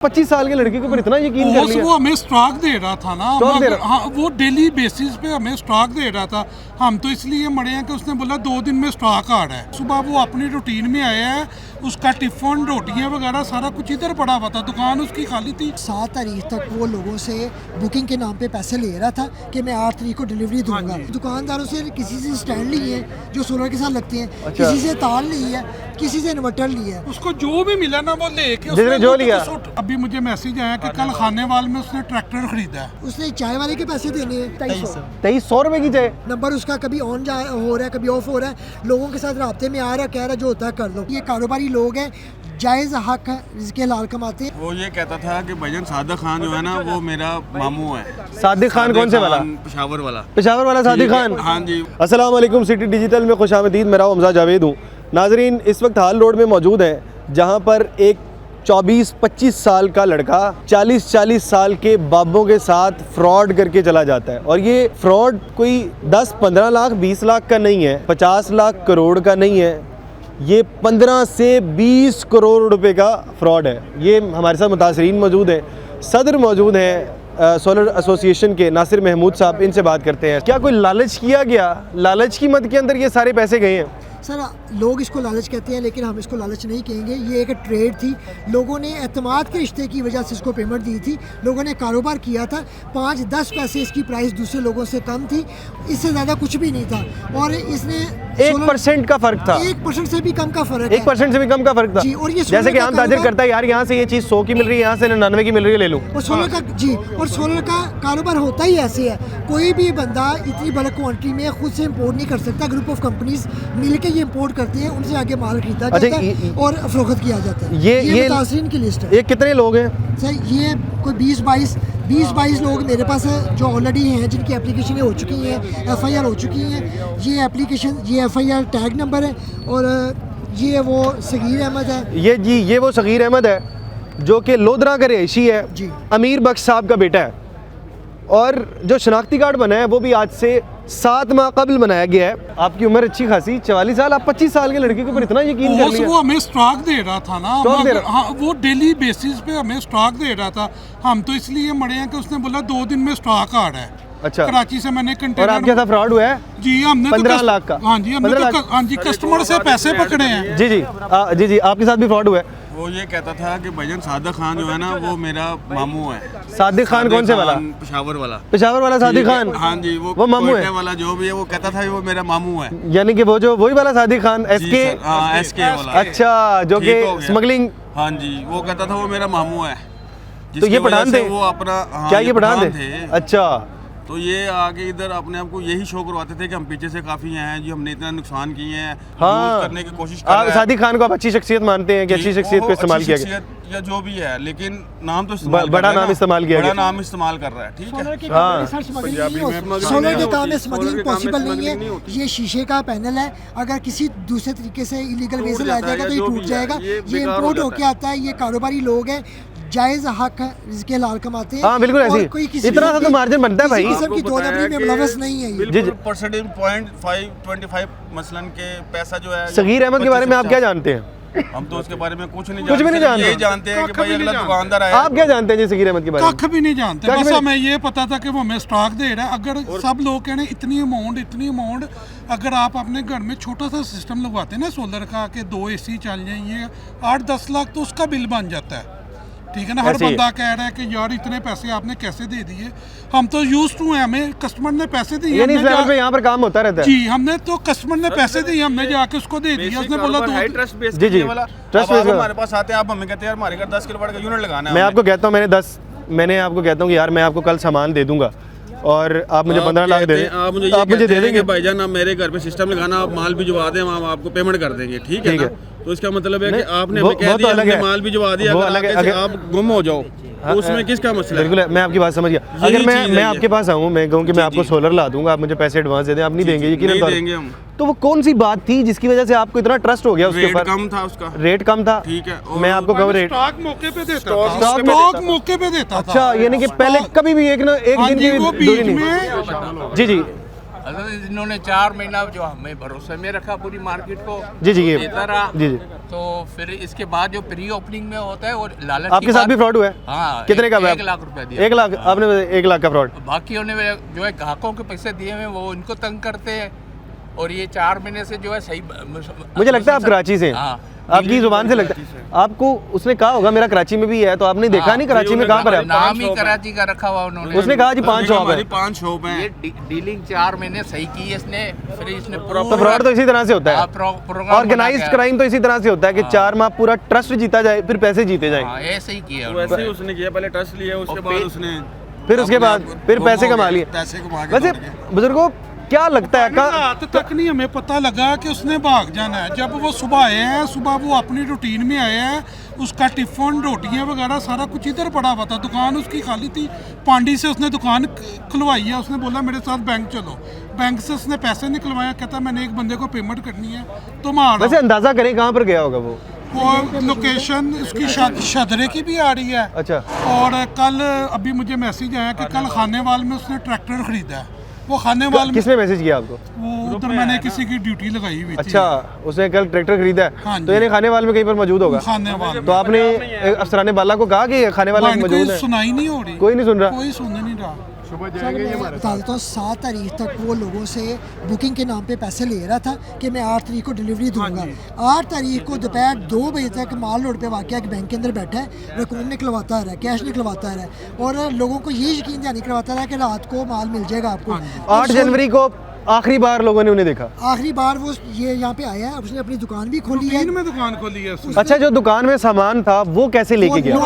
25 साल के लड़के के ऊपर इतना यकीन कर लिया। वो हमें स्टॉक दे रहा था ना, हाँ, वो डेली बेसिस पे हमें स्टॉक दे रहा था। हम तो इसलिए मरे हैं कि उसने बोला 2 दिन में स्टॉक आ रहा है। सुबह वो अपनी रूटीन में आया है, उसका टिफिन रोटियां वगैरह सारा कुछ इधर पड़ा हुआ था, दुकान उसकी खाली थी। 7 तारीख तक वो लोगों से बुकिंग के नाम पे पैसे ले रहा था कि मैं 8 तारीख को डिलीवरी दूंगा। दुकानदारों से किसी से स्टैंड ली है जो सोलर के साथ लगते हैं, किसी से तार ली है, किसी से इन्वर्टर ली है। उसको जो भी मिला ना वो लेके जिसने जो लिया। अभी मुझे मैसेज आया कि कल खानेवाल में उसने ट्रैक्टर खरीदा है। उसने चाय वाले के पैसे देने हैं 2300 रुपए की चाय। नंबर उसका कभी ऑन हो रहा है, कभी ऑफ हो रहा है, लोगों के साथ राब्ते में आ रहा है, कह रहा है जो होता है कर लो। ये कारोबारी लोग हैं, जायज़ हक है, रिज़्क़ हलाल कमाते हैं। वो ये कहता था कि भाईजान सादिक खान जो है ना वो मेरा मामू है। सादिक खान कौन से वाला? पेशावर वाला। पेशावर वाला सादिक खान। हाँ जी। अस्सलाम वालेकुम, सिटी डिजिटल में खुशामदीद। मेरा हमजा जावेद हूँ। नाजरीन, इस वक्त हाल रोड में मौजूद है जहाँ पर एक 24-25 साल का लड़का 40-40 साल के बाबों के साथ फ्रॉड करके चला जाता है। और ये फ्रॉड कोई 10-15 लाख 20 लाख का नहीं है, 50 लाख करोड़ का नहीं है, ये 15 से 20 करोड़ रुपए का फ्रॉड है। ये हमारे साथ मुतासरीन मौजूद हैं, सदर मौजूद हैं सोलर एसोसिएशन के नासिर महमूद साहब। इनसे बात करते हैं। क्या कोई लालच किया गया? लालच की मद के अंदर ये सारे पैसे गए हैं? सर, लोग इसको लालच कहते हैं लेकिन हम इसको लालच नहीं कहेंगे। ये एक ट्रेड थी, लोगों ने एतमाद के रिश्ते की वजह से इसको पेमेंट दी थी, लोगों ने कारोबार किया था। 5-10 पैसे इसकी प्राइस दूसरे लोगों से कम थी, इससे ज़्यादा कुछ भी नहीं था। और इसने 1% का फर्क था, 1% से भी कम का फर्क, 1% से भी कम का फर्क था। जी, और ये जैसे कि आम ताजिर करता है, यार यहाँ से ये चीज़ 100 की मिल रही है, यहाँ से 99 की मिल रही है, ले लूँ। और सोलर का जी, और सोलर का कारोबार होता ही ऐसे है। कोई भी बंदा इतनी बल्क क्वांटिटी में खुद से इंपोर्ट नहीं कर सकता। ग्रुप ऑफ कंपनीज मिलके ये इंपोर्ट करते हैं, उनसे आगे माल खरीदा जाता है और फरोख्त किया जाता है। ये मुतासरीन की लिस्ट है। ये कितने लोग हैं सर? ये कोई 20-22 लोग मेरे पास है जो ऑलरेडी हैं, जिनकी एप्लीकेशनें हो चुकी हैं, FIR हो चुकी हैं। ये एप्लीकेशन, ये FIR टैग नंबर है। और ये वो सगीर अहमद है। ये वो सगीर अहमद है जो कि लोधरा का रहायशी है, अमीर बख्श साहब का बेटा है। और जो शनाख्ती कार्ड बना है वो भी आज से 7 माह कबल बनाया गया है। आपकी उम्र अच्छी खासी 44 साल, आप 25 साल के लड़के के ऊपर इतना यकीन कर लिया। वो हमें स्टॉक दे रहा था ना, हाँ, वो डेली बेसिस पे हमें स्टॉक दे रहा था। हम तो इसलिए मरे हैं कि उसने बोला 2 दिन में स्टॉक आ रहा है। अच्छा, कराची से मैंने कंटेनर। और आपके साथ फ्रॉड हुआ है? जी, हमने 15 लाख का। हाँ जी, हमने हाँ जी कस्टमर से पैसे पकड़े हैं। जी, आपके साथ भी फ्रॉड हुआ है? वो ये कहता था कि भाईजान सादिक खान जो है ना वो मेरा मामू है। सादिक खान कौन से वाला? पेशावर वाला। पेशावर वाला सादिक खान। हाँ जी, वो मामू है वाला जो भी है, वो कहता था वो मेरा मामू है। यानी कि वो जो वही वाला सादिक खान SK वाला। अच्छा, जो कि स्मगलिंग। हाँ जी, वो कहता था वो मेरा मामू है। तो ये पठान थे? वो अपना क्या ये पठान थे? अच्छा, तो ये आगे इधर अपने आप को यही शो करवाते थे कि हम पीछे से काफी हैं जी, हमने इतना नुकसान किए हैं। हाँ, करने की कोशिश कर रहे हैं। सादिक खान को आप अच्छी शख्सियत मानते हैं कि अच्छी शख्सियत को इस्तेमाल किया गया या जो भी है, लेकिन नाम तो बड़ा नाम इस्तेमाल किया गया, बड़ा नाम इस्तेमाल कर रहा है। ठीक है, सोलर के काम में स्मगलिंग पॉसिबल नहीं है। ये शीशे का पैनल है, अगर किसी दूसरे तरीके से इलीगल वे से लाया जाएगा तो ये टूट जाएगा। ये इम्पोर्ट होके आता है। ये कारोबारी लोग हैं, जायज़ हक है, रिज़्क़ हलाल कमाते हैं। हाँ, बिल्कुल ऐसी। इतना सा तो मार्जिन बनता है भाई। किसी की दो नंबरी में मुलव्वस नहीं है। बिल्कुल परसेंटेज 0.525 मसलन के पैसा जो है। सगीर अहमद के बारे में आप क्या जानते हैं? हम तो उसके बारे में कुछ नहीं जानते। ये जानते हैं कि भाई अगला दुकानदार आया। आप क्या जानते हैं जी सगीर अहमद के बारे में? कख भी नहीं जानते, बस हमें ये पता था कि वो हमें स्टॉक दे रहा है। अगर सब लोग कह रहे हैं इतनी अमाउंट, अगर आप अपने घर में छोटा सा सिस्टम लगवाते हैं ना सोलर का कि 2 AC चल जाएंगे, 8-10 लाख तो उसका बिल बन जाता है। ठीक है ना, हर बंदा कह रहा है कि यार इतने पैसे आपने कैसे दे दिए। हम तो यूज्ड टू हैं, हमें कस्टमर ने पैसे दिए, इस लेवल पे यहाँ पर काम होता रहता है। जी, हमने तो कस्टमर ने पैसे दिए, हमने जाके उसको दे दिया। उसने बोला तो ट्रस्ट बेस वाला ट्रस्ट बेस हमारे पास आते हैं, आप हमें कहते हैं यार हमारे घर 10 किलोवाट का यूनिट लगाना है। मैं आपको कहता हूँ, मैंने आपको कहता हूँ कि यार मैं आपको कल सामान दे दूंगा और आप मुझे 15 लाख दे दें। आप मुझे दे देंगे भाईजान, आप मेरे घर पे सिस्टम लगाना, आप माल भिजवा दें, हम आपको पेमेंट कर देंगे। ठीक है ना? तो इसका मतलब है कि आपने हमें कह दिया, हमने माल भिजवा दिया, अगर आप गुम हो जाओ तो उसमें किसका मसला है? बिल्कुल, मैं आपकी बात समझ गया। अगर मैं आपके पास आऊँ, मैं कहूँ कि मैं आपको सोलर ला दूंगा, आप मुझे पैसे एडवांस दे दें, आप नहीं देंगे? यकीनन देंगे हम। तो वो कौन सी बात थी जिसकी वजह से आपको इतना ट्रस्ट हो गया उसके ऊपर? कम था उसका, रेट कम था। ठीक है, मैं आपको कहूँ रेट स्टॉक मौके पे देता था। अच्छा, यानी कि पहले कभी भी एक दिन की दूरी नहीं। जी, इन्होंने 4 महीना जो हमें भरोसे में रखा पूरी मार्केट को जी जी, ये देता रहा। जी जी। तो फिर इसके बाद जो प्री ओपनिंग में होता है वो लालच आपके साथ भी फ्रॉड हुआ है? हाँ। कितने का? 1 लाख रुपया दिया। 1 लाख? आपने 1 लाख का फ्रॉड? बाकियों ने जो है ग्राहकों के पैसे दिए हुए वो इनको तंग करते हैं, और ये 4 महीने से जो है सही। मुझे लगता है आप कराची से हैं। हाँ, आपकी जुबान से लगता है। आपको उसने कहा होगा मेरा कराची में भी है, तो आपने देखा नहीं कराची में कहाँ पर है? नाम ही कराची का रखा हुआ उन्होंने। उसने कहा जी 5 शॉप है। 5 शॉप है। ये डीलिंग 4 महीने सही की है इसने, फिर इसने तो फ्रॉड तो इसी तरह से होता है। ऑर्गेनाइज्ड क्राइम तो इसी तरह से होता है कि 4 माह पूरा ट्रस्ट जीता जाए, फिर पैसे जीते जाए। ऐसे ही किया वैसे ही उसने किया, पहले ट्रस्ट लिया, उसके बाद उसने फिर उसके बाद फिर पैसे कमा लिए। पैसे कमा के वैसे बुजुर्गों क्या लगता है रात तक नहीं हमें पता लगा कि उसने भाग जाना है। जब वो सुबह आए हैं, सुबह वो अपनी रूटीन में आए हैं, उसका टिफिन रोटियां वगैरह सारा कुछ इधर पड़ा हुआ था, दुकान उसकी खाली थी। पांडी से उसने दुकान खुलवाई है, उसने बोला मेरे साथ बैंक चलो, बैंक से उसने पैसे निकलवाया, कहता मैंने एक बंदे को पेमेंट करनी है तो मैं आ रहा वैसे अंदाजा करें कहाँ पर गया होगा वो? वो लोकेशन उसकी शदरे की भी आ रही है। अच्छा। और कल अभी मुझे मैसेज आया कि कल खानेवाल में उसने ट्रैक्टर खरीदा है। वो खानेवाल में किसने मैसेज किया आपको? वो उधर मैंने किसी की ड्यूटी लगाई हुई थी। अच्छा, उसने कल ट्रैक्टर खरीदा है। हाँ जी। तो यानी खानेवाल में कहीं पर मौजूद होगा। खानेवाल तो आपने अफसरान बाला को कहा कि खानेवाल में मौजूद है? सुनाई नहीं हो रही, कोई नहीं सुन रहा। कोई सुन नहीं रहा। सर मैं बता देता हूँ 7 तारीख तक वो लोगों से बुकिंग के नाम पे पैसे ले रहा था कि मैं 8 तारीख को डिलीवरी दूंगा। 8 तारीख को दोपहर 2 बजे तक माल रोड पे वाकया एक बैंक के अंदर बैठा है, रकून निकलवाता रहा, कैश निकलवाता रहा, और लोगों को ये यकीन नहीं करवाता रहा कि रात को माल मिल जाएगा आपको। 8 जनवरी को आखिरी बार लोगों ने उन्हें देखा। आखिरी बार वो ये यहाँ पे आया है, उसने अपनी दुकान भी खोली है। में दुकान खोली है उसने। अच्छा, जो दुकान में सामान था वो कैसे लेके गया?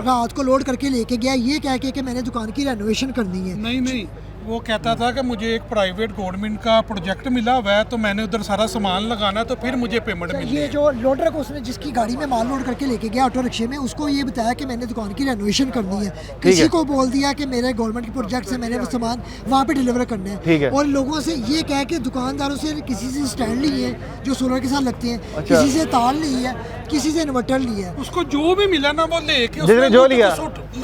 रात को लोड करके लेके गया, ये कह के कि मैंने दुकान की रेनोवेशन करनी है। नहीं, वो कहता था कि मुझे एक प्राइवेट गवर्नमेंट का प्रोजेक्ट मिला हुआ है, तो मैंने उधर सारा सामान लगाना है, तो फिर मुझे पेमेंट मिली। ये जो लोडर को उसने जिसकी गाड़ी में माल लोड करके लेके गया ऑटो रिक्शे में, उसको ये बताया कि मैंने दुकान की रेनोवेशन करनी है। किसी को बोल दिया कि मेरे गवर्नमेंट के प्रोजेक्ट से मैंने वो सामान वहाँ पे डिलीवर करना है। और लोगों से ये कह के दुकानदारों से किसी से स्टैंड ली है जो सोलर के साथ लगते हैं, किसी से तार ली है, किसी से इन्वर्टर ली है। उसको जो भी मिला ना वो लेके जिसने जो लिया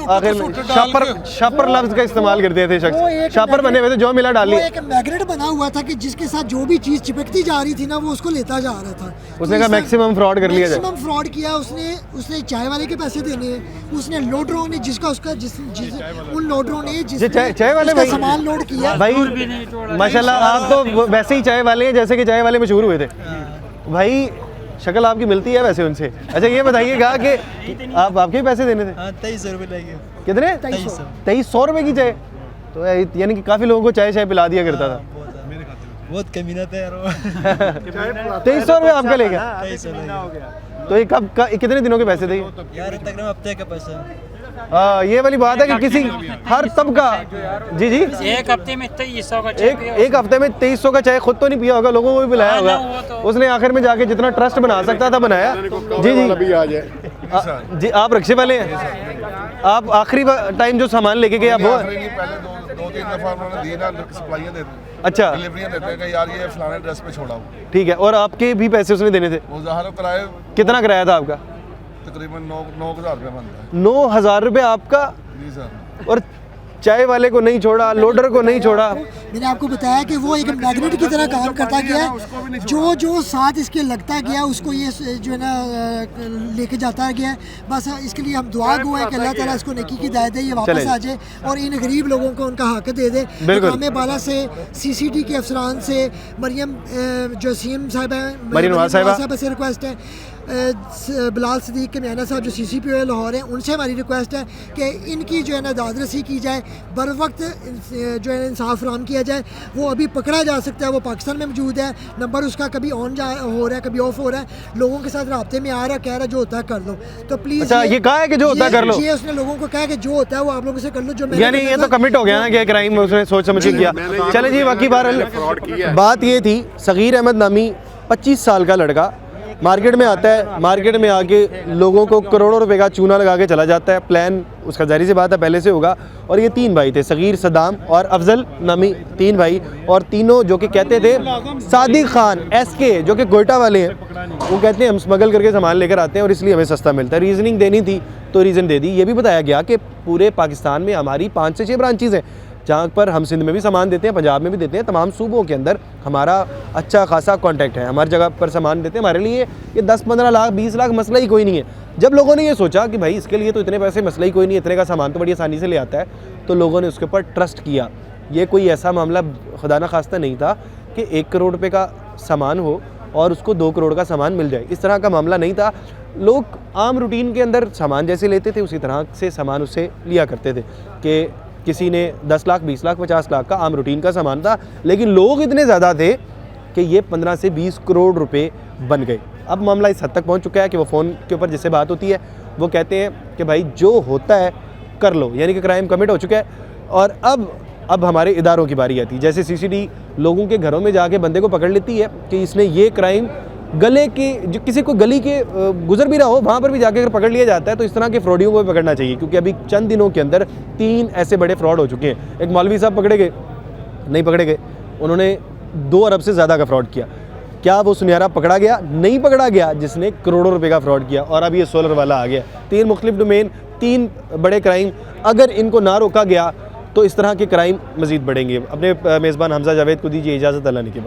आखिर में शापर लफ्ज का इस्तेमाल करते थे शख्स। शापर बने हुए थे, जो मिला डाल लिया। एक मैग्नेट बना हुआ था कि जिसके साथ जो भी चीज चिपकती जा रही थी ना वो उसको लेता जा रहा था। उसने कहा मैक्सिमम फ्रॉड कर लिया जाए। मैक्सिमम फ्रॉड किया उसने चाय वाले के पैसे देने हैं, उसने लोडरों ने जिसका उसका उन लोडरों ने चाय वाले भाई सामान लोड किया भाई। माशाल्लाह आप तो वैसे ही चाय वाले हैं जैसे कि चाय वाले मशहूर हुए थे भाई। शक्ल आपकी मिलती है वैसे उनसे। अच्छा ये बताइएगा कि आपके पैसे देने थे? 2300 रुपये लगे। कितने? 2300 रुपये की चाय? तो यानी कि काफी लोगों को चाय पिला दिया करता था। बहुत कमीना था यार। 2300 रुपये आपका ले गया? 2300 हो गया। तो ये कब कितने दिनों के पैसे थे यार? तकरीबन हफ्ते का पैसा। ये वाली बात है कि किसी हर तबका। जी जी, एक हफ्ते में 2300 का एक हफ्ते में 2300 का चाय खुद तो नहीं पिया होगा, लोगों को भी पिलाया होगा। उसने आखिर में जाके जितना ट्रस्ट बना सकता था बनाया। जी जी जी, आप रिक्शे वाले हैं? आप आखिरी टाइम जो सामान लेके गए आप वो? पहले 2-3 दफा उन्होंने दी ना, सप्लाइयां देते। अच्छा, डिलीवरियां देते हैं कि यार ये फलाने एड्रेस पे छोड़ा हूं। ठीक है। और आपके भी पैसे उसने देने थे? वो ज़ाहिर किराए कितना किराया था आपका? तकरीबन 9,000 रुपये बनता है। 9,000 रुपये आपका? जी सर। और चाय वाले को नहीं छोड़ा, लोडर को नहीं छोड़ा। मैंने आपको बताया कि वो एक मैग्नेट की तरह काम करता गया, जो साथ इसके लगता गया उसको ये जो है ना लेके जाता गया। बस इसके लिए हम दुआ गो हैं कि अल्लाह ताला इसको नेकी की हिदायत दे, ये वापस आ जाए और इन गरीब लोगों को उनका हक दे दे। मकाम बाला से, CCD के अफसरान से, मरियम जो CM साहिबा से रिक्वेस्ट है, बिलाल सदीक के मियाना साहब जो CCPO लाहौर हैं, उनसे हमारी रिक्वेस्ट है कि इनकी जो है ना दादरसी की जाए, बर वक्त जो है इंसाफ फराहम किया जाए। वो अभी पकड़ा जा सकता है, वो पाकिस्तान में मौजूद है, नंबर उसका कभी ऑन हो रहा है, कभी ऑफ हो रहा है, लोगों के साथ राब्ते में आ रहा है, कह रहा है जो होता है कर लो। तो प्लीज़ अच्छा, ये कहा है कि जो होता है कर लो? ये उसने लोगों को कहा कि जो होता है वो आप लोगों से कर लो। जो यानी ये तो कमिट हो गया ना कि क्राइम उसने सोच समझ के किया। चले जी, बाकी बात ये थी, सगीर अहमद नामी 25 साल का लड़का मार्केट में आता है, मार्केट में आके लोगों को करोड़ों रुपए का चूना लगा के चला जाता है। प्लान उसका जारी से बात है पहले से होगा। और ये 3 भाई थे, सगीर, सदाम और अफजल नामी 3 भाई, और तीनों जो कि कहते थे, सादिक खान SK जो कि कोयटा वाले हैं, वो कहते हैं हम स्मगल करके सामान लेकर आते हैं और इसलिए हमें सस्ता मिलता है। रीजनिंग देनी थी तो रीज़न दे दी। ये भी बताया गया कि पूरे पाकिस्तान में हमारी 5 से 6 ब्रांचेज़ हैं, जहाँ पर हम सिंध में भी सामान देते हैं, पंजाब में भी देते हैं, तमाम सूबों के अंदर हमारा अच्छा खासा कॉन्टैक्ट है, हमारी जगह पर सामान देते हैं। हमारे लिए ये 10-15 लाख 20 लाख मसला ही कोई नहीं है। जब लोगों ने ये सोचा कि भाई इसके लिए तो इतने पैसे मसला ही कोई नहीं, इतने का सामान तो बड़ी आसानी से ले आता है, तो लोगों ने उसके ऊपर ट्रस्ट किया। ये कोई ऐसा मामला खुदा न खास्ता नहीं था कि 1 करोड़ रुपये का सामान हो और उसको 2 करोड़ का सामान मिल जाए, इस तरह का मामला नहीं था। लोग आम रूटीन के अंदर सामान जैसे लेते थे उसी तरह से सामान उससे लिया करते थे कि किसी ने 10 लाख 20 लाख 50 लाख का आम रूटीन का सामान था, लेकिन लोग इतने ज़्यादा थे कि ये 15 से 20 करोड़ रुपए बन गए। अब मामला इस हद तक पहुंच चुका है कि वो फ़ोन के ऊपर जिससे बात होती है वो कहते हैं कि भाई जो होता है कर लो, यानी कि क्राइम कमिट हो चुका है। और अब हमारे इदारों की बारी आती है, जैसे सीसीडी लोगों के घरों में जाके बंदे को पकड़ लेती है कि इसने ये क्राइम गले के जो किसी को गली के गुजर भी रहा हो वहाँ पर भी जाके अगर पकड़ लिया जाता है तो इस तरह के फ्रॉडियों को भी पकड़ना चाहिए, क्योंकि अभी चंद दिनों के अंदर 3 ऐसे बड़े फ्रॉड हो चुके हैं। एक मौलवी साहब पकड़े गए, नहीं पकड़े गए, उन्होंने 2 अरब से ज़्यादा का फ्रॉड किया। क्या वो सुनहरा पकड़ा गया? नहीं पकड़ा गया, जिसने करोड़ों रुपए का फ्रॉड किया। और अब ये सोलर वाला आ गया। 3 मुख्तलिफ डोमेन, 3 बड़े क्राइम, अगर इनको ना रोका गया तो इस तरह के क्राइम मज़ीद बढ़ेंगे। अपने मेज़बान हमज़ा जावेद को दीजिए इजाज़त, अल्लाह ने के बाद।